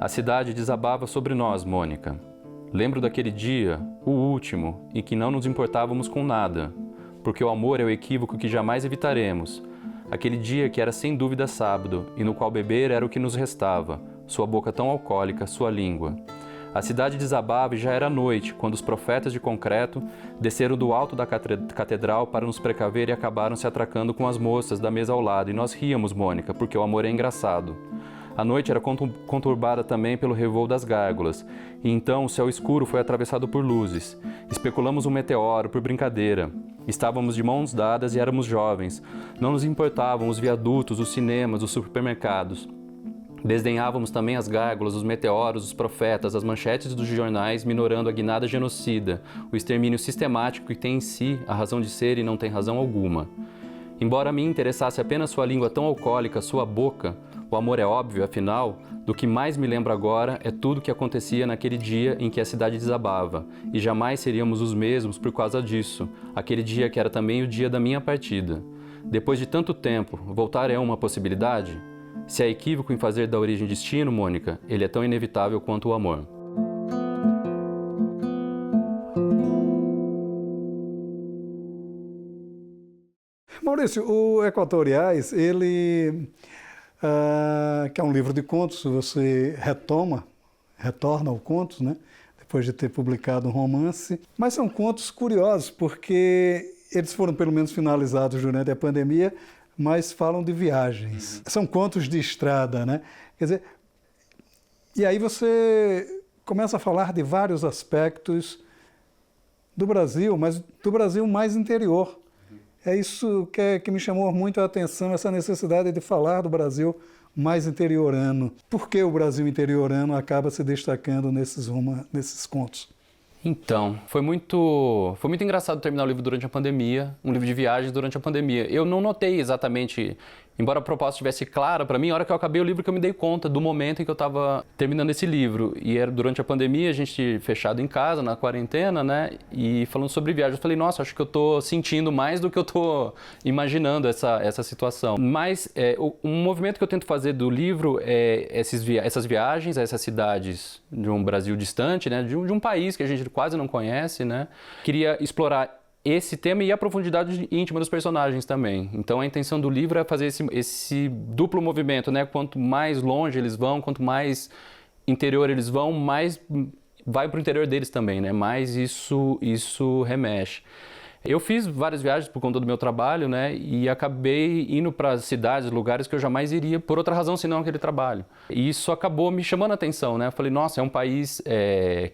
A cidade desabava sobre nós, Mônica. Lembro daquele dia, o último, em que não nos importávamos com nada, porque o amor é o equívoco que jamais evitaremos. Aquele dia que era sem dúvida sábado, e no qual beber era o que nos restava, sua boca tão alcoólica, sua língua. A cidade desabava e já era noite, quando os profetas de concreto desceram do alto da catedral para nos precaver e acabaram se atracando com as moças da mesa ao lado, e nós ríamos, Mônica, porque o amor é engraçado. A noite era conturbada também pelo revoo das gárgulas, e então o céu escuro foi atravessado por luzes. Especulamos um meteoro por brincadeira. Estávamos de mãos dadas e éramos jovens. Não nos importavam os viadutos, os cinemas, os supermercados. Desdenhávamos também as gárgulas, os meteoros, os profetas, as manchetes dos jornais minorando a guinada genocida, o extermínio sistemático que tem em si a razão de ser e não tem razão alguma. Embora me interessasse apenas sua língua tão alcoólica, sua boca, o amor é óbvio, afinal, do que mais me lembro agora é tudo o que acontecia naquele dia em que a cidade desabava, e jamais seríamos os mesmos por causa disso, aquele dia que era também o dia da minha partida. Depois de tanto tempo, voltar é uma possibilidade? Se há equívoco em fazer da origem destino, Mônica, ele é tão inevitável quanto o amor. Maurício, o Equatoriais, ele, que é um livro de contos, você retorna ao contos, né? Depois de ter publicado um romance. Mas são contos curiosos, porque eles foram pelo menos finalizados durante a pandemia, mas falam de viagens. São contos de estrada, né? Quer dizer, e aí você começa a falar de vários aspectos do Brasil, mas do Brasil mais interior. É isso que me chamou muito a atenção, essa necessidade de falar do Brasil mais interiorano. Por que o Brasil interiorano acaba se destacando nesses contos? Então, foi muito engraçado terminar o livro durante a pandemia, um livro de viagens durante a pandemia. Eu não notei exatamente, embora a proposta estivesse clara para mim, a hora que eu acabei o livro que eu me dei conta do momento em que eu estava terminando esse livro. E era durante a pandemia, a gente fechado em casa, na quarentena, né? E falando sobre viagens, eu falei, nossa, acho que eu estou sentindo mais do que eu estou imaginando essa situação. Mas um movimento que eu tento fazer do livro é essas viagens a essas cidades de um Brasil distante, né? De um país que a gente quase não conhece, né? Queria explorar esse tema e a profundidade íntima dos personagens também. Então a intenção do livro é fazer esse duplo movimento, né? Quanto mais longe eles vão, quanto mais interior eles vão, mais vai para o interior deles também, né? Mais isso remexe. Eu fiz várias viagens por conta do meu trabalho, né? E acabei indo para cidades, lugares que eu jamais iria por outra razão senão aquele trabalho. E isso acabou me chamando a atenção, né? Eu falei, nossa, é um país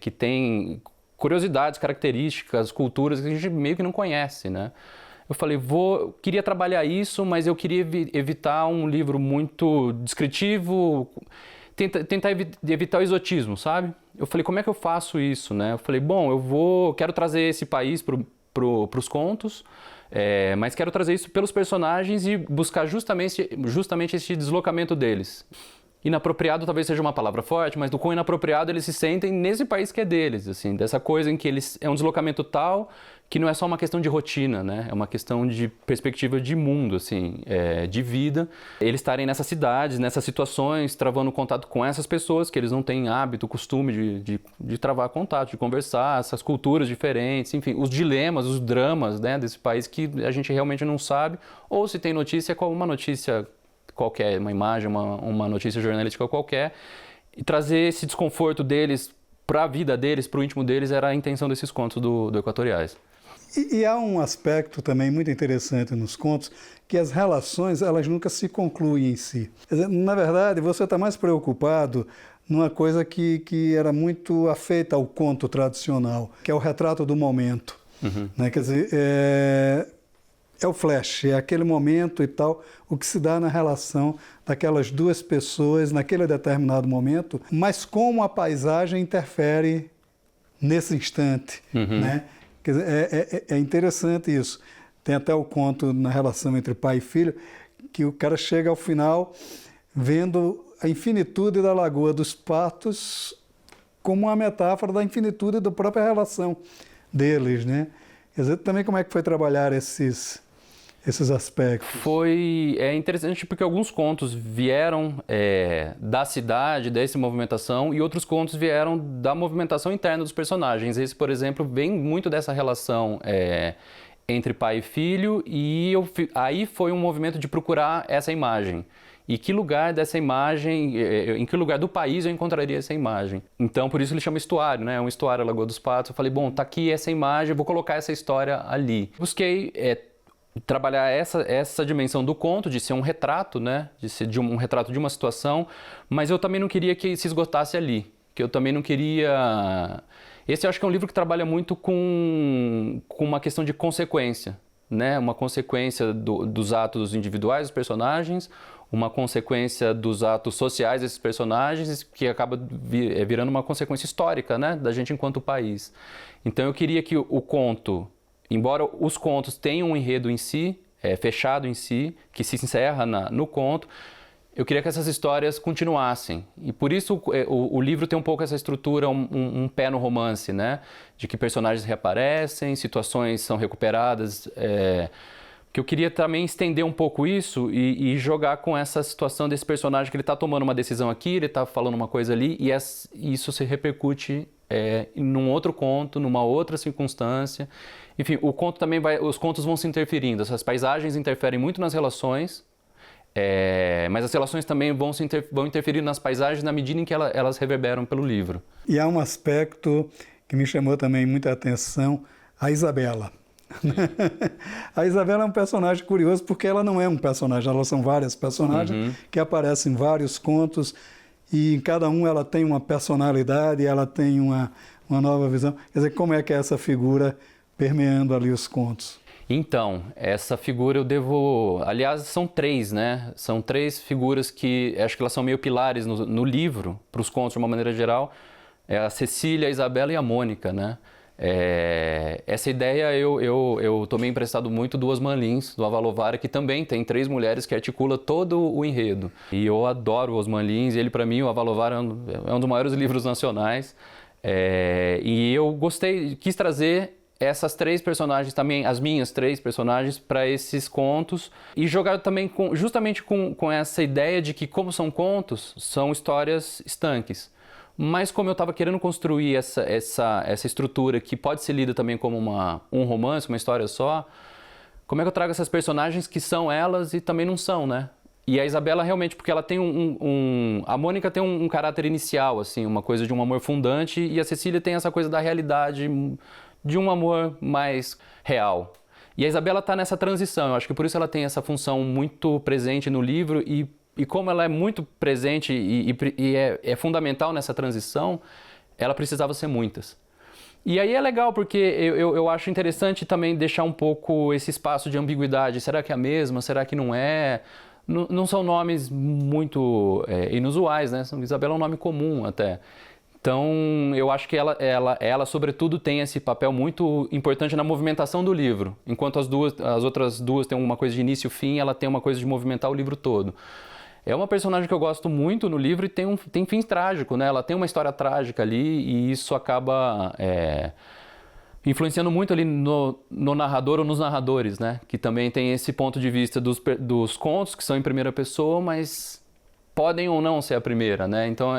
que tem curiosidades, características, culturas que a gente meio que não conhece, né? Eu falei, queria trabalhar isso, mas eu queria evitar um livro muito descritivo, tentar evitar o exotismo, sabe? Eu falei, como é que eu faço isso, né? Eu falei, bom, quero trazer esse país para os contos, mas quero trazer isso pelos personagens e buscar justamente esse deslocamento deles. Inapropriado talvez seja uma palavra forte, mas do quão inapropriado eles se sentem nesse país que é deles, assim, dessa coisa em que é um deslocamento tal que não é só uma questão de rotina, né? É uma questão de perspectiva de mundo, assim, de vida. Eles estarem nessas cidades, nessas situações, travando contato com essas pessoas que eles não têm hábito, costume de travar contato, de conversar, essas culturas diferentes, enfim, os dilemas, os dramas, né, desse país que a gente realmente não sabe, ou se tem notícia, uma notícia qualquer, uma imagem, uma notícia jornalística qualquer, e trazer esse desconforto deles para a vida deles, para o íntimo deles, era a intenção desses contos do Equatoriais. E há um aspecto também muito interessante nos contos, que as relações, elas nunca se concluem em si. Quer dizer, na verdade, você está mais preocupado numa coisa que era muito afeita ao conto tradicional, que é o retrato do momento. Uhum. Né? Quer dizer, é o flash, é aquele momento e tal, o que se dá na relação daquelas duas pessoas naquele determinado momento, mas como a paisagem interfere nesse instante, uhum. Né? Quer dizer, é interessante isso. Tem até o conto na relação entre pai e filho, que o cara chega ao final vendo a infinitude da Lagoa dos Patos como uma metáfora da infinitude da própria relação deles, né? Quer dizer, também como é que foi trabalhar esses esses aspectos? Foi interessante porque alguns contos vieram da cidade, dessa movimentação, e outros contos vieram da movimentação interna dos personagens. Esse, por exemplo, vem muito dessa relação entre pai e filho, e aí foi um movimento de procurar essa imagem. E que lugar dessa imagem, em que lugar do país eu encontraria essa imagem? Então, por isso ele chama estuário, né? É um estuário, a Lagoa dos Patos. Eu falei, bom, tá aqui essa imagem, eu vou colocar essa história ali. Busquei trabalhar essa dimensão do conto, de ser um retrato, né? De ser um retrato de uma situação, mas eu também não queria que se esgotasse ali. Que eu também não queria... Esse eu acho que é um livro que trabalha muito com uma questão de consequência, né? Uma consequência dos atos individuais dos personagens, uma consequência dos atos sociais desses personagens, que acaba virando uma consequência histórica, né? Da gente enquanto país. Então eu queria que o conto, embora os contos tenham um enredo em si, fechado em si, que se encerra no conto, eu queria que essas histórias continuassem. E por isso o livro tem um pouco essa estrutura, um pé no romance, né? De que personagens reaparecem, situações são recuperadas. Que eu queria também estender um pouco isso e jogar com essa situação desse personagem que ele está tomando uma decisão aqui, ele está falando uma coisa ali, e isso se repercute num outro conto, numa outra circunstância. Enfim, o conto também os contos vão se interferindo, essas paisagens interferem muito nas relações, mas as relações também vão interferir nas paisagens na medida em que elas reverberam pelo livro. E há um aspecto que me chamou também muita atenção, a Isabela. A Isabela é um personagem curioso porque ela não é um personagem, elas são várias personagens que aparecem em vários contos e em cada um ela tem uma personalidade, ela tem uma nova visão. Quer dizer, como é que é essa figura permeando ali os contos? Então, essa figura eu devo... Aliás, são três, né? São três figuras que acho que elas são meio pilares no livro, para os contos de uma maneira geral. É a Cecília, a Isabela e a Mônica, né? Essa ideia eu tomei emprestado muito do Osman Lins, do Avalovara, que também tem três mulheres que articula todo o enredo. E eu adoro o Osman Lins, e ele para mim, o Avalovara é um dos maiores livros nacionais. E eu quis trazer essas três personagens também, as minhas três personagens, para esses contos e jogar também justamente com essa ideia de que, como são contos, são histórias estanques. Mas como eu estava querendo construir essa estrutura que pode ser lida também como um romance, uma história só, como é que eu trago essas personagens que são elas e também não são, né? E a Isabela realmente, porque ela tem a Mônica tem um caráter inicial, assim, uma coisa de um amor fundante, e a Cecília tem essa coisa da realidade, de um amor mais real. E a Isabela está nessa transição, eu acho que por isso ela tem essa função muito presente no livro e como ela é muito presente e é fundamental nessa transição, ela precisava ser muitas. E aí é legal porque eu acho interessante também deixar um pouco esse espaço de ambiguidade. Será que é a mesma? Será que não é? Não são nomes muito inusuais, né? Isabela é um nome comum até. Então, eu acho que ela, sobretudo, tem esse papel muito importante na movimentação do livro. Enquanto as outras duas têm uma coisa de início e fim, ela tem uma coisa de movimentar o livro todo. É uma personagem que eu gosto muito no livro e tem fim trágico, né? Ela tem uma história trágica ali e isso acaba influenciando muito ali no narrador ou nos narradores, né? Que também tem esse ponto de vista dos contos, que são em primeira pessoa, mas podem ou não ser a primeira, né? Então,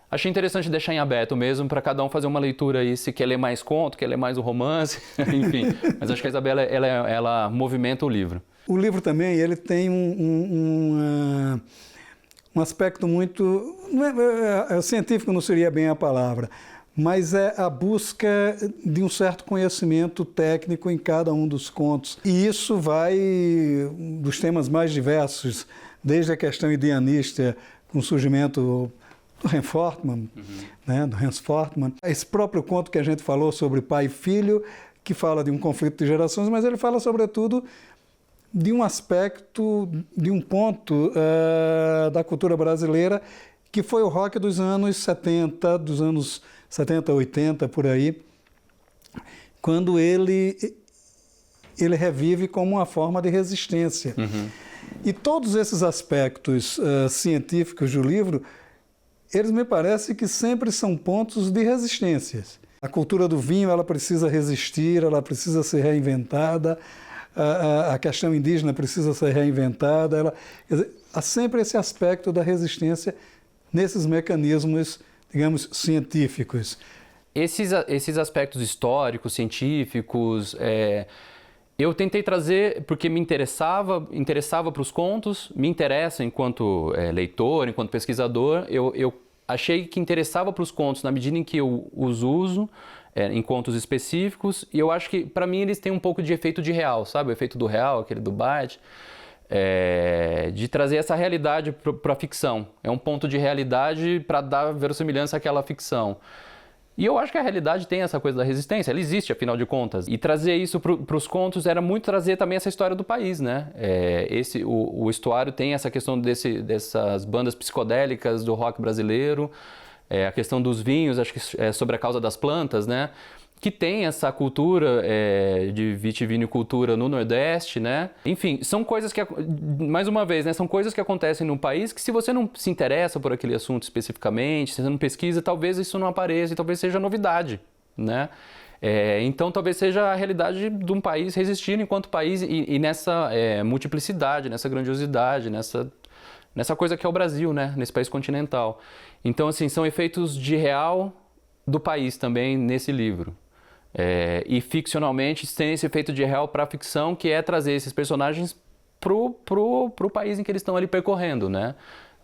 achei interessante deixar em aberto mesmo, para cada um fazer uma leitura aí, se quer ler mais conto, quer ler mais o romance, enfim. Mas acho que a Isabela, ela movimenta o livro. O livro também, ele tem um aspecto muito... científico não seria bem a palavra, mas é a busca de um certo conhecimento técnico em cada um dos contos. E isso vai dos temas mais diversos, desde a questão ideanista, com o surgimento do Hans Fortmann, né, do Hans Fortmann. Esse próprio conto que a gente falou sobre pai e filho, que fala de um conflito de gerações, mas ele fala, sobretudo, de um aspecto, de um ponto da cultura brasileira, que foi o rock dos anos 70, 80, por aí, quando ele revive como uma forma de resistência. E todos esses aspectos científicos do livro, eles me parecem que sempre são pontos de resistências. A cultura do vinho, ela precisa resistir, ela precisa ser reinventada. a questão indígena precisa ser reinventada. Quer dizer, há sempre esse aspecto da resistência nesses mecanismos, digamos, científicos. Esses aspectos históricos, científicos, eu tentei trazer porque me interessava para os contos, me interessa enquanto leitor, enquanto pesquisador. Eu achei que interessava para os contos na medida em que eu os uso em contos específicos, e eu acho que, para mim, eles têm um pouco de efeito de real, sabe? O efeito do real, aquele do Barthes, de trazer essa realidade para a ficção. É um ponto de realidade para dar verossimilhança àquela ficção. E eu acho que a realidade tem essa coisa da resistência, ela existe, afinal de contas. E trazer isso para os contos era muito trazer também essa história do país, né? O estuário tem essa questão dessas bandas psicodélicas do rock brasileiro, a questão dos vinhos, acho que é sobre a causa das plantas, né? Que tem essa cultura de vitivinicultura no Nordeste, né? Enfim, são coisas que, mais uma vez, né, são coisas que acontecem no país que, se você não se interessa por aquele assunto especificamente, se você não pesquisa, talvez isso não apareça e talvez seja novidade, né? Então, talvez seja a realidade de um país resistindo enquanto país e nessa multiplicidade, nessa grandiosidade, nessa coisa que é o Brasil, né? Nesse país continental. Então, assim, são efeitos de real do país também nesse livro. E ficcionalmente tem esse efeito de real para a ficção, que é trazer esses personagens pro país em que eles estão ali percorrendo, né?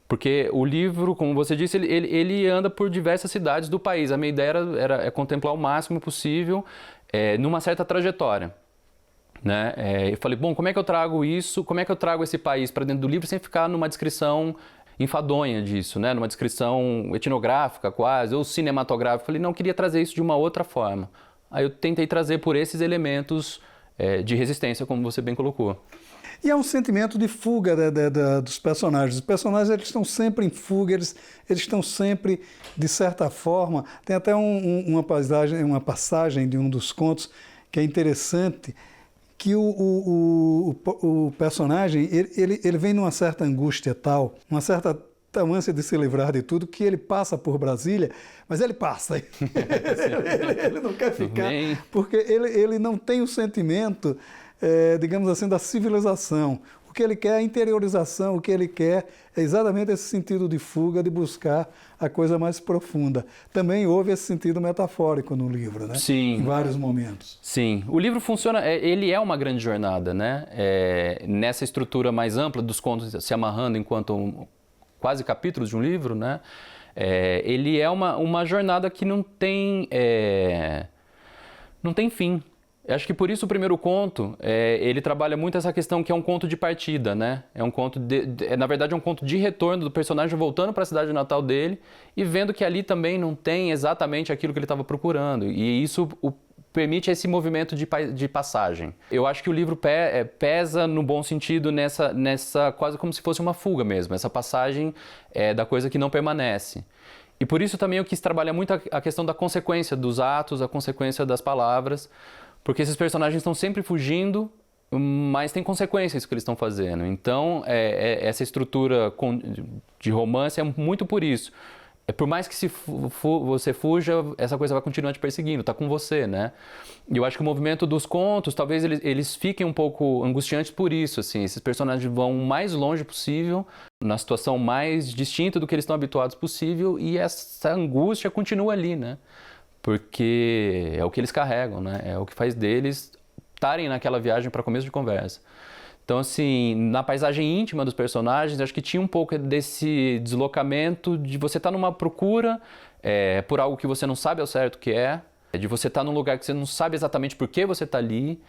Porque o livro, como você disse, ele anda por diversas cidades do país. A minha ideia era contemplar o máximo possível numa certa trajetória, né? Eu falei, bom, como é que eu trago isso, como é que eu trago esse país para dentro do livro sem ficar numa descrição enfadonha disso, né? Numa descrição etnográfica quase, ou cinematográfica. Falei, não, eu queria trazer isso de uma outra forma. Aí eu tentei trazer por esses elementos de resistência, como você bem colocou. E há um sentimento de fuga dos personagens. Os personagens, eles estão sempre em fuga, eles estão sempre, de certa forma... Tem até uma passagem de um dos contos que é interessante, que o personagem, ele vem numa certa angústia tal, uma certa ânsia de se livrar de tudo, que ele passa por Brasília, mas ele passa. ele não quer ficar, porque ele não tem o sentimento, digamos assim, da civilização. O que ele quer é a interiorização, o que ele quer é exatamente esse sentido de fuga, de buscar a coisa mais profunda. Também houve esse sentido metafórico no livro, né? Sim. Em vários momentos. Sim. O livro funciona, ele é uma grande jornada, né? Nessa estrutura mais ampla dos contos se amarrando enquanto quase capítulos de um livro, né? Ele é uma jornada que não tem fim. Eu acho que por isso o primeiro conto, ele trabalha muito essa questão que é um conto de partida, né? É um conto, na verdade, é um conto de retorno do personagem voltando para a cidade natal dele e vendo que ali também não tem exatamente aquilo que ele estava procurando. E isso permite esse movimento de passagem. Eu acho que o livro pesa no bom sentido nessa quase como se fosse uma fuga mesmo, essa passagem da coisa que não permanece. E por isso também eu quis trabalhar muito a questão da consequência dos atos, a consequência das palavras, porque esses personagens estão sempre fugindo, mas tem consequências que eles estão fazendo. Então, essa estrutura de romance é muito por isso. Por mais que você fuja, essa coisa vai continuar te perseguindo, está com você, né? E eu acho que o movimento dos contos, talvez eles fiquem um pouco angustiantes por isso, assim. Esses personagens vão o mais longe possível, na situação mais distinta do que eles estão habituados possível, e essa angústia continua ali, né? Porque é o que eles carregam, né? É o que faz deles estarem naquela viagem para começo de conversa. Então, assim, na paisagem íntima dos personagens, acho que tinha um pouco desse deslocamento de você estar numa procura por algo que você não sabe ao certo o que de você estar num lugar que você não sabe exatamente por que você está ali,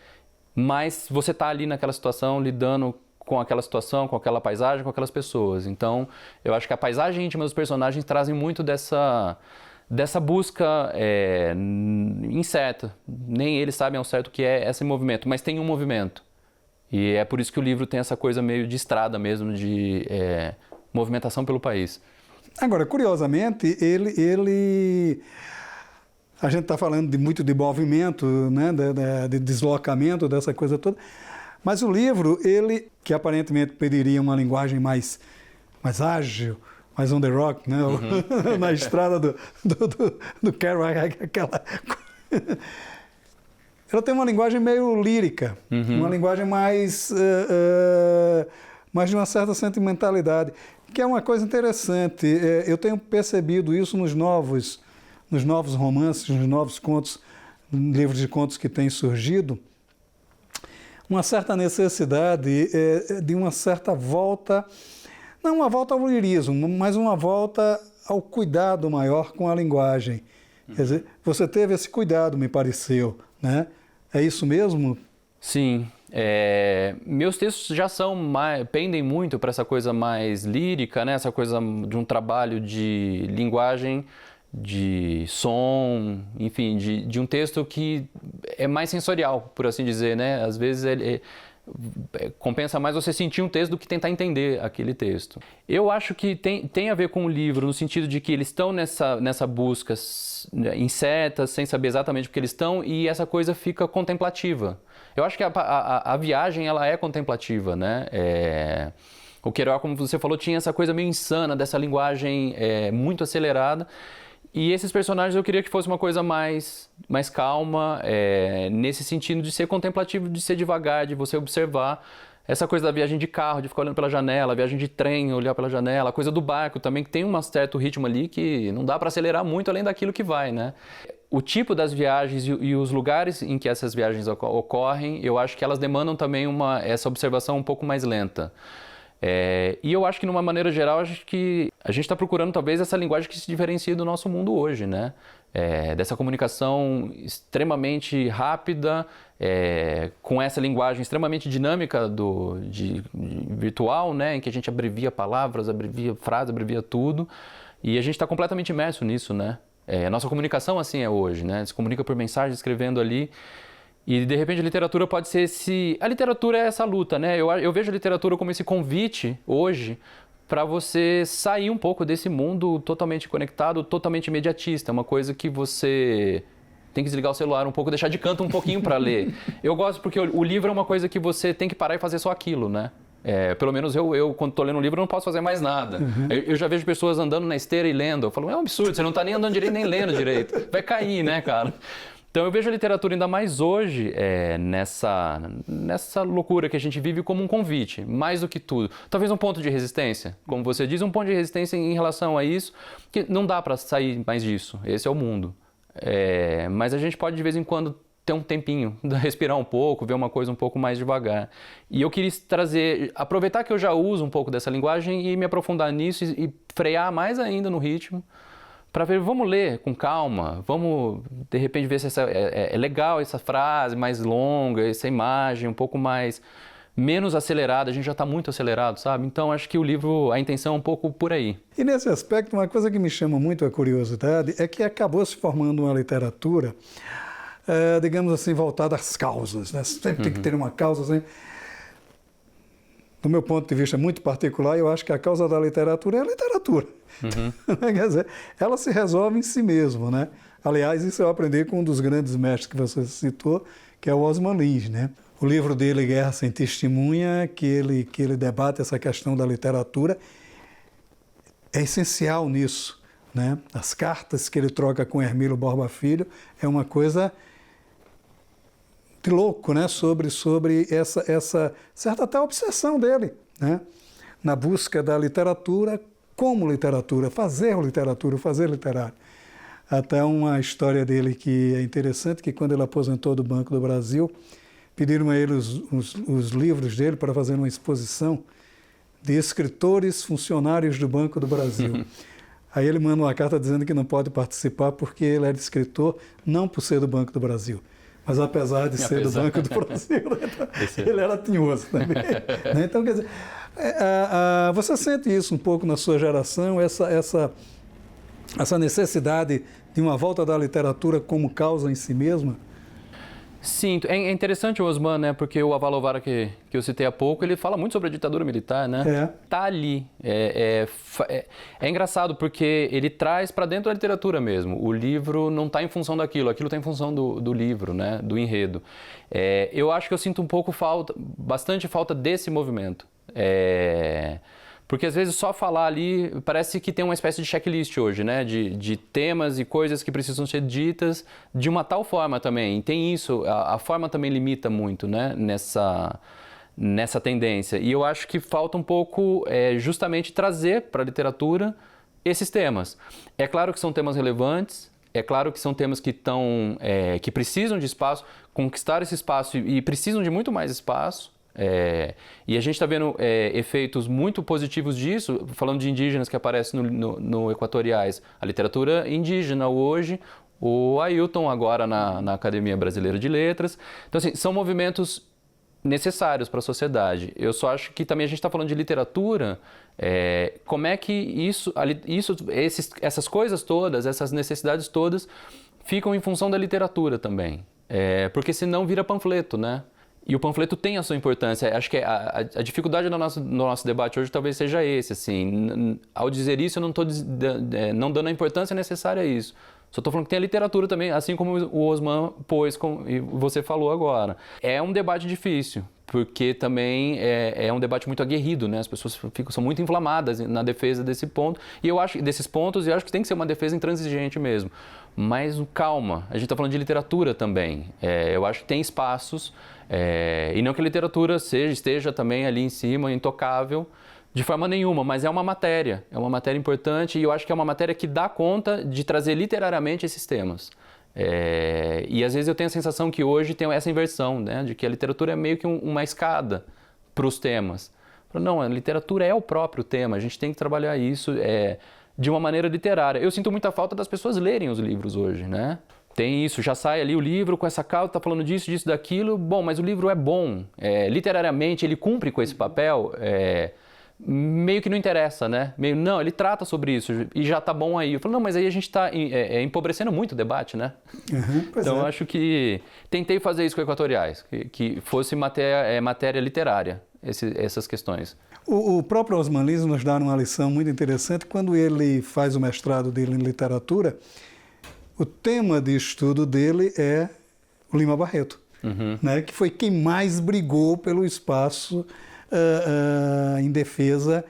mas você está ali naquela situação, lidando com aquela situação, com aquela paisagem, com aquelas pessoas. Então, eu acho que a paisagem íntima dos personagens trazem muito dessa busca incerta. Nem eles sabem ao certo o que é esse movimento, mas tem um movimento. E é por isso que o livro tem essa coisa meio de estrada mesmo, de movimentação pelo país. Agora, curiosamente, a gente está falando muito de movimento, né, de deslocamento, dessa coisa toda, mas o livro, que aparentemente pediria uma linguagem mais ágil, mais on the rock, né? Uhum. Na estrada do Kerouac, aquela... ela tem uma linguagem meio lírica, uma linguagem mais de uma certa sentimentalidade, que é uma coisa interessante. Eu tenho percebido isso nos novos romances, nos novos contos, livros de contos que têm surgido, uma certa necessidade de uma certa volta, não uma volta ao lirismo, mas uma volta ao cuidado maior com a linguagem. Quer dizer, você teve esse cuidado, me pareceu, né? É isso mesmo? Sim. Meus textos já pendem muito para essa coisa mais lírica, né? Essa coisa de um trabalho de linguagem, de som, enfim, de um texto que é mais sensorial, por assim dizer, né? Às vezes compensa mais você sentir um texto do que tentar entender aquele texto. Eu acho que tem a ver com o livro, no sentido de que eles estão nessa busca incerta, sem saber exatamente o que eles estão, e essa coisa fica contemplativa. Eu acho que a viagem, ela é contemplativa, né? O Kerouac, como você falou, tinha essa coisa meio insana, dessa linguagem muito acelerada. E esses personagens eu queria que fosse uma coisa mais calma, nesse sentido de ser contemplativo, de ser devagar, de você observar. Essa coisa da viagem de carro, de ficar olhando pela janela, a viagem de trem, olhar pela janela, a coisa do barco também, que tem um certo ritmo ali que não dá para acelerar muito além daquilo que vai, né? O tipo das viagens e os lugares em que essas viagens ocorrem, eu acho que elas demandam também essa observação um pouco mais lenta. E eu acho que, de uma maneira geral, acho que a gente está procurando talvez essa linguagem que se diferencia do nosso mundo hoje, né? Dessa comunicação extremamente rápida, com essa linguagem extremamente dinâmica virtual, né? Em que a gente abrevia palavras, abrevia frases, abrevia tudo. E a gente está completamente imerso nisso, né? A nossa comunicação assim é hoje, né? Se comunica por mensagem, escrevendo ali. E, de repente, a literatura pode ser A literatura é essa luta, né? Eu vejo a literatura como esse convite, hoje, para você sair um pouco desse mundo totalmente conectado, totalmente imediatista. Uma coisa que você tem que desligar o celular um pouco, deixar de canto um pouquinho para ler. Eu gosto porque o livro é uma coisa que você tem que parar e fazer só aquilo, né? Pelo menos eu quando estou lendo um livro, não posso fazer mais nada. Eu já vejo pessoas andando na esteira e lendo. Eu falo, é um absurdo, você não está nem andando direito, nem lendo direito. Vai cair, né, cara? Então eu vejo a literatura ainda mais hoje nessa loucura que a gente vive como um convite, mais do que tudo. Talvez um ponto de resistência, como você diz, um ponto de resistência em relação a isso, que não dá para sair mais disso, esse é o mundo. Mas a gente pode de vez em quando ter um tempinho, respirar um pouco, ver uma coisa um pouco mais devagar. E eu queria aproveitar que eu já uso um pouco dessa linguagem e me aprofundar nisso e frear mais ainda no ritmo, para ver, vamos ler com calma, vamos de repente ver se é legal essa frase mais longa, essa imagem um pouco menos acelerada, a gente já está muito acelerado, sabe? Então acho que o livro, a intenção é um pouco por aí. E nesse aspecto, uma coisa que me chama muito a curiosidade é que acabou se formando uma literatura, digamos assim, voltada às causas, né? Sempre tem que ter uma causa, assim. Do meu ponto de vista muito particular, eu acho que a causa da literatura é a literatura. Quer dizer, ela se resolve em si mesma, né? Aliás, isso eu aprendi com um dos grandes mestres que você citou, que é o Osman Lins, né? O livro dele, Guerra Sem Testemunha, que ele debate essa questão da literatura, é essencial nisso, né? As cartas que ele troca com Hermílio Borba Filho é uma coisa de louco, né? Sobre essa certa até obsessão dele, né? Na busca da literatura como literatura, fazer literário. Até uma história dele que é interessante, que quando ele aposentou do Banco do Brasil, pediram a ele os livros dele para fazer uma exposição de escritores funcionários do Banco do Brasil. Aí ele manda uma carta dizendo que não pode participar porque ele era escritor, não por ser do Banco do Brasil, mas apesar de ser do Banco do Brasil, ele era tinhoso também. Então, quer dizer, você sente isso um pouco na sua geração, essa necessidade de uma volta da literatura como causa em si mesma? Sim, é interessante o Osman, né? Porque o Avalovar que eu citei há pouco, ele fala muito sobre a ditadura militar, né? Tá ali. É engraçado porque ele traz para dentro da literatura mesmo. O livro não está em função daquilo, aquilo está em função do livro, né? Do enredo. Eu acho que eu sinto bastante falta desse movimento. Porque às vezes só falar ali parece que tem uma espécie de checklist hoje, né? De temas e coisas que precisam ser ditas de uma tal forma também. E tem isso, a forma também limita muito, né? Nessa tendência. E eu acho que falta um pouco justamente trazer para a literatura esses temas. É claro que são temas relevantes, é claro que são temas que precisam de espaço, conquistar esse espaço e precisam de muito mais espaço. E a gente está vendo efeitos muito positivos disso, falando de indígenas que aparecem no Equatoriais. A literatura indígena hoje, o Ailton agora na Academia Brasileira de Letras. Então, assim, são movimentos necessários para a sociedade. Eu só acho que também a gente está falando de literatura, como é que essas coisas todas, essas necessidades todas, ficam em função da literatura também. Porque senão vira panfleto, né? E o panfleto tem a sua importância. Acho que a dificuldade no nosso debate hoje talvez seja esse. Assim, ao dizer isso, eu não estou não dando a importância necessária a isso. Só estou falando que tem a literatura também, assim como o Osman pôs e você falou agora. É um debate difícil, porque também é um debate muito aguerrido, né? As pessoas são muito inflamadas na defesa desse ponto, e eu acho desses pontos, e eu acho que tem que ser uma defesa intransigente mesmo. Mas calma, a gente está falando de literatura também. Eu acho que tem espaços, e não que a literatura esteja também ali em cima, intocável, de forma nenhuma, mas é uma matéria importante, e eu acho que é uma matéria que dá conta de trazer literariamente esses temas. E às vezes eu tenho a sensação que hoje tem essa inversão, né, de que a literatura é meio que uma escada para os temas. Não, a literatura é o próprio tema, a gente tem que trabalhar isso de uma maneira literária. Eu sinto muita falta das pessoas lerem os livros hoje, né? Tem isso, já sai ali o livro com essa causa, está falando disso, daquilo. Bom, mas o livro é bom. Literariamente, ele cumpre com esse papel. Meio que não interessa, né? Não, ele trata sobre isso e já tá bom aí. Eu falo, não, mas aí a gente está empobrecendo muito o debate, né? Então, eu acho que tentei fazer isso com Equatoriais, que fosse matéria literária, essas questões. O próprio Osman Lins nos dá uma lição muito interessante quando ele faz o mestrado dele em literatura. O tema de estudo dele é o Lima Barreto, né? Que foi quem mais brigou pelo espaço em defesa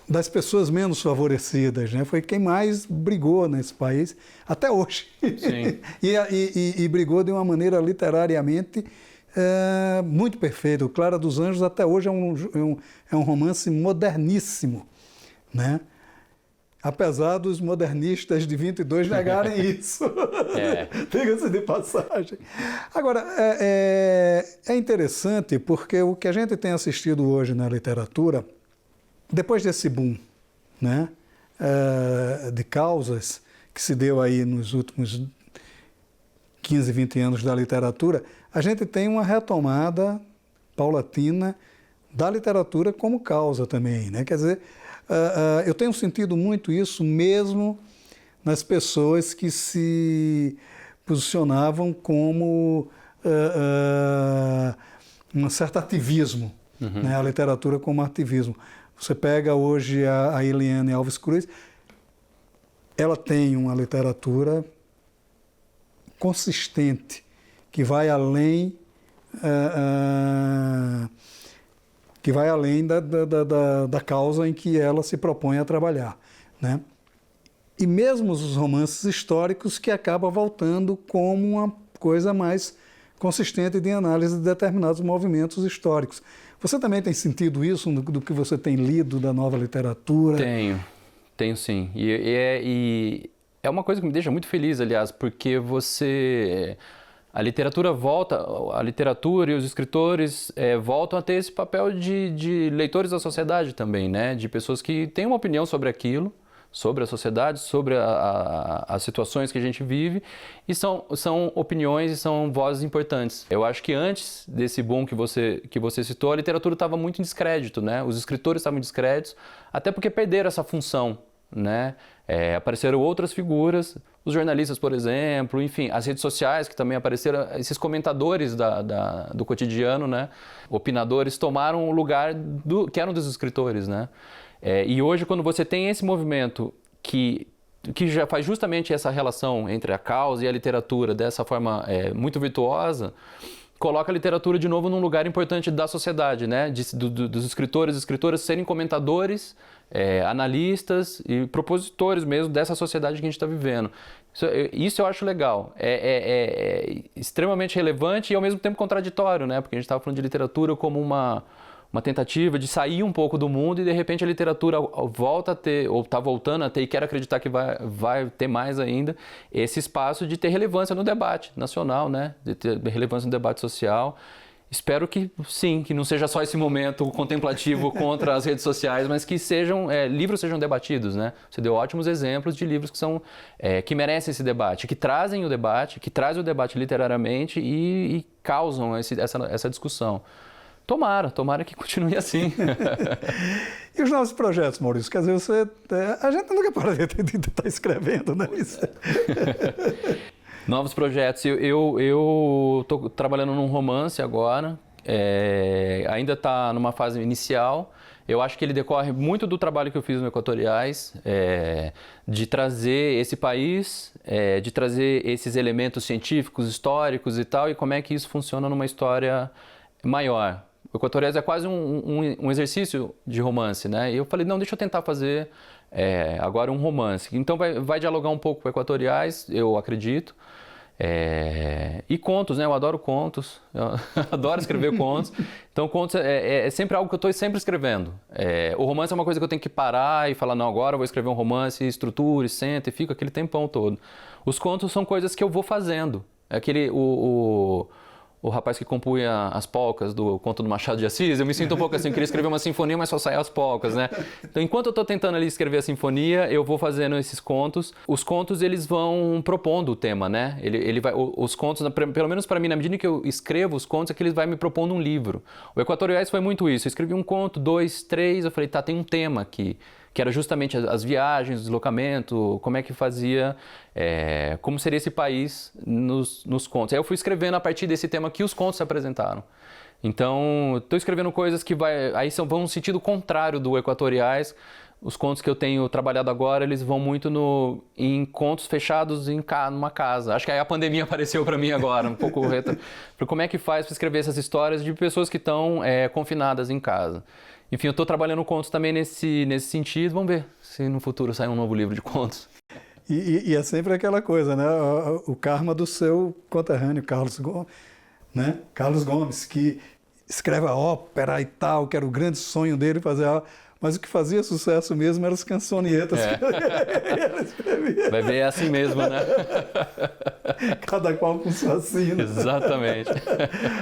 das pessoas menos favorecidas, né? Foi quem mais brigou nesse país até hoje. Sim. e brigou de uma maneira literariamente muito perfeita. O Clara dos Anjos até hoje é um romance moderníssimo, né? Apesar dos modernistas de 22 negarem isso. Diga-se de passagem. Agora, é interessante porque o que a gente tem assistido hoje na literatura, depois desse boom, né, de causas que se deu aí nos últimos 15, 20 anos da literatura, a gente tem uma retomada paulatina da literatura como causa também, né? Quer dizer, eu tenho sentido muito isso mesmo nas pessoas que se posicionavam como um certo ativismo, né? A literatura como ativismo. Você pega hoje a Eliane Alves Cruz, ela tem uma literatura consistente, que vai além da causa em que ela se propõe a trabalhar, né? E mesmo os romances históricos que acabam voltando como uma coisa mais consistente de análise de determinados movimentos históricos. Você também tem sentido isso do que você tem lido da nova literatura? Tenho sim. E é uma coisa que me deixa muito feliz, aliás, porque a literatura e os escritores voltam a ter esse papel de leitores da sociedade também, né? De pessoas que têm uma opinião sobre aquilo, sobre a sociedade, sobre as situações que a gente vive, e são opiniões e são vozes importantes. Eu acho que antes desse boom que você citou, a literatura estava muito em descrédito, né? Os escritores estavam em descrédito, até porque perderam essa função, né? Apareceram outras figuras, os jornalistas, por exemplo, enfim, as redes sociais que também apareceram, esses comentadores do cotidiano, né? Opinadores tomaram o lugar que eram dos escritores, né? E hoje, quando você tem esse movimento que já faz justamente essa relação entre a causa e a literatura dessa forma muito virtuosa, coloca a literatura de novo num lugar importante da sociedade, né? Dos escritores e escritoras serem comentadores, analistas e propositores mesmo dessa sociedade que a gente está vivendo. Isso eu acho legal. É extremamente relevante e ao mesmo tempo contraditório, né? Porque a gente estava falando de literatura como uma tentativa de sair um pouco do mundo e de repente a literatura volta a ter, ou está voltando a ter, e quero acreditar que vai ter mais ainda, esse espaço de ter relevância no debate nacional, né? De ter relevância no debate social. Espero que sim, que não seja só esse momento contemplativo contra as redes sociais, mas que livros sejam debatidos, né? Você deu ótimos exemplos de livros que merecem esse debate, que trazem o debate, que trazem o debate literariamente e causam essa discussão. Tomara que continue assim. E os novos projetos, Maurício? Quer dizer, a gente nunca para de estar escrevendo, né? Novos projetos. Eu estou trabalhando num romance agora, ainda está numa fase inicial. Eu acho que ele decorre muito do trabalho que eu fiz no Equatoriais, de trazer esse país, de trazer esses elementos científicos, históricos e tal, e como é que isso funciona numa história maior. O Equatoriais é quase um exercício de romance, né? E eu falei, não, deixa eu tentar fazer agora um romance. Então vai dialogar um pouco com Equatoriais, eu acredito. E contos, né? Eu adoro contos, eu adoro escrever contos. Então contos é sempre algo que eu estou sempre escrevendo. O romance é uma coisa que eu tenho que parar e falar, não, agora eu vou escrever um romance, estruture, senta e fico aquele tempão todo. Os contos são coisas que eu vou fazendo. O rapaz que compunha as polcas do conto do Machado de Assis, eu me sinto um pouco assim, eu queria escrever uma sinfonia, mas só sair as polcas, né? Então, enquanto eu estou tentando ali escrever a sinfonia, eu vou fazendo esses contos. Os contos, eles vão propondo o tema, né? Os contos, pelo menos para mim, na medida que eu escrevo os contos, é que eles vão me propondo um livro. O Equatoriais foi muito isso. Eu escrevi um conto, 2, 3, eu falei, tá, tem um tema aqui. Que era justamente as viagens, o deslocamento, como é que fazia, como seria esse país nos contos. Aí eu fui escrevendo a partir desse tema que os contos se apresentaram. Então, estou escrevendo coisas que vão no sentido contrário do Equatoriais. Os contos que eu tenho trabalhado agora, eles vão muito em contos fechados numa casa. Acho que aí a pandemia apareceu para mim agora, um pouco como é que faz para escrever essas histórias de pessoas que estão confinadas em casa. Enfim, eu estou trabalhando contos também nesse sentido. Vamos ver se no futuro sai um novo livro de contos. E é sempre aquela coisa, né? O karma do seu conterrâneo, Carlos Gomes, né? Carlos Gomes, que escreve a ópera e tal, que era o grande sonho dele fazer mas o que fazia sucesso mesmo eram as cançonietas que ele escrevia. Vai ver, é assim mesmo, né? Cada qual com sua sina. Exatamente.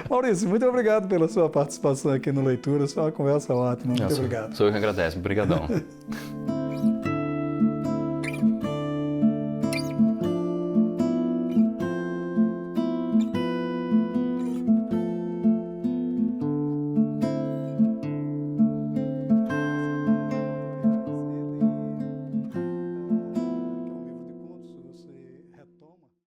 Maurício, muito obrigado pela sua participação aqui no Leituras. Foi uma conversa ótima. Muito obrigado. Sou eu que agradeço. Obrigadão.